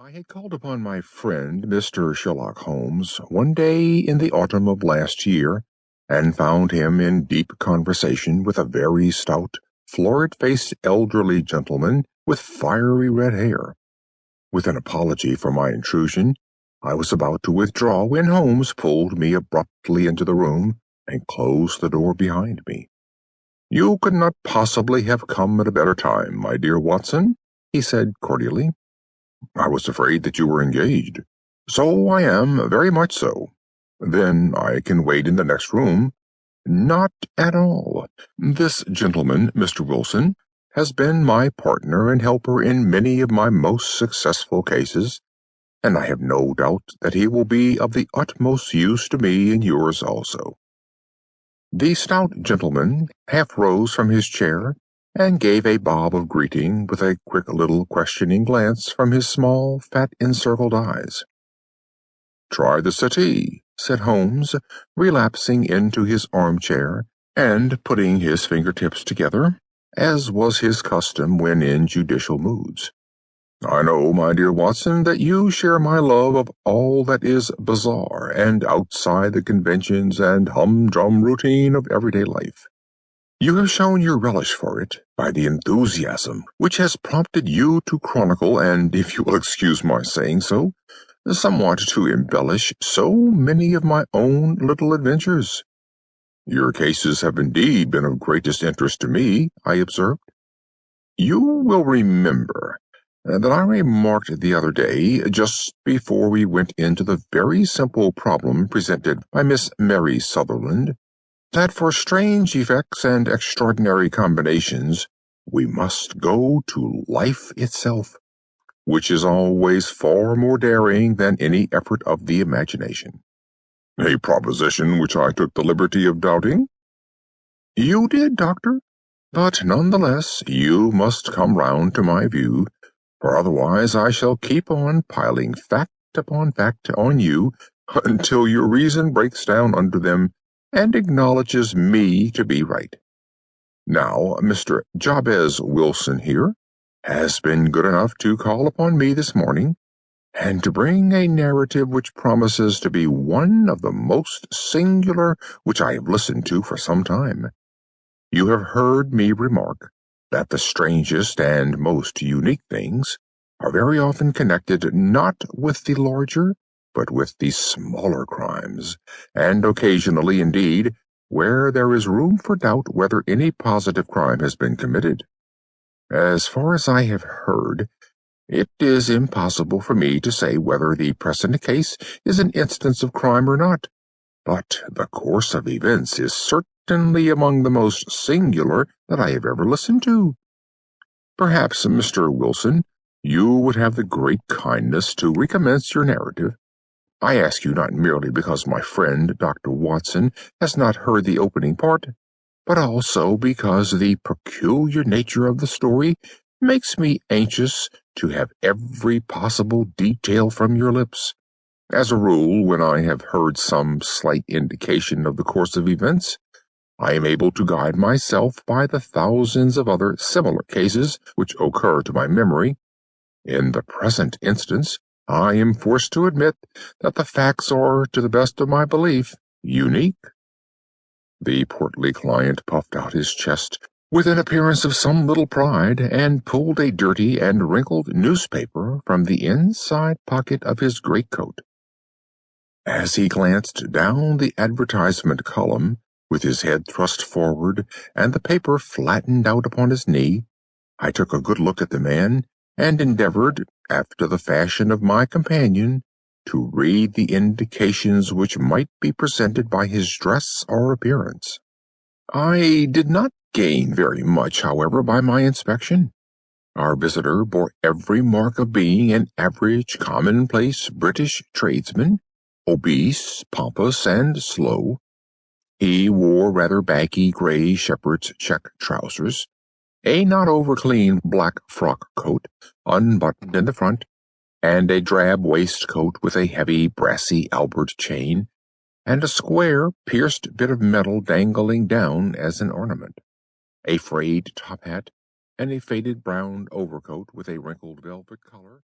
I had called upon my friend, Mr. Sherlock Holmes, one day in the autumn of last year, and found him in deep conversation with a very stout, florid-faced elderly gentleman with fiery red hair. With an apology for my intrusion, I was about to withdraw when Holmes pulled me abruptly into the room and closed the door behind me. "You could not possibly have come at a better time, my dear Watson," he said cordially. "I was afraid that you were engaged." "So I am, very much so." "Then I can wait in the next room." "Not at all. This gentleman, Mr. Wilson, has been my partner and helper in many of my most successful cases, and I have no doubt that he will be of the utmost use to me and yours also." The stout gentleman half rose from his chair and gave a bob of greeting with a quick little questioning glance from his small, fat, encircled eyes. "Try the settee," said Holmes, relapsing into his armchair and putting his fingertips together, as was his custom when in judicial moods. "I know, my dear Watson, that you share my love of all that is bizarre and outside the conventions and humdrum routine of everyday life. You have shown your relish for it by the enthusiasm which has prompted you to chronicle and, if you will excuse my saying so, somewhat to embellish so many of my own little adventures." "Your cases have indeed been of greatest interest to me," I observed. "You will remember that I remarked the other day, just before we went into the very simple problem presented by Miss Mary Sutherland, that for strange effects and extraordinary combinations we must go to life itself, which is always far more daring than any effort of the imagination." "A proposition which I took the liberty of doubting." "You did, Doctor, but none the less you must come round to my view, for otherwise I shall keep on piling fact upon fact on you until your reason breaks down under them and acknowledges me to be right. Now, Mr. Jabez Wilson here has been good enough to call upon me this morning, and to bring a narrative which promises to be one of the most singular which I have listened to for some time. You have heard me remark that the strangest and most unique things are very often connected not with the larger, but with the smaller crimes, and occasionally, indeed, where there is room for doubt whether any positive crime has been committed. As far as I have heard, it is impossible for me to say whether the present case is an instance of crime or not, but the course of events is certainly among the most singular that I have ever listened to. Perhaps, Mr. Wilson, you would have the great kindness to recommence your narrative. I ask you not merely because my friend Dr. Watson has not heard the opening part, but also because the peculiar nature of the story makes me anxious to have every possible detail from your lips. As a rule, when I have heard some slight indication of the course of events, I am able to guide myself by the thousands of other similar cases which occur to my memory. In the present instance, I am forced to admit that the facts are, to the best of my belief, unique." The portly client puffed out his chest with an appearance of some little pride, and pulled a dirty and wrinkled newspaper from the inside pocket of his greatcoat. As he glanced down the advertisement column, with his head thrust forward and the paper flattened out upon his knee, I took a good look at the man, and endeavored, after the fashion of my companion, to read the indications which might be presented by his dress or appearance. I did not gain very much, however, by my inspection. Our visitor bore every mark of being an average, commonplace British tradesman, obese, pompous, and slow. He wore rather baggy gray shepherd's check trousers, a not over-clean black frock coat, unbuttoned in the front, and a drab waistcoat with a heavy brassy Albert chain, and a square pierced bit of metal dangling down as an ornament, a frayed top hat, and a faded brown overcoat with a wrinkled velvet collar.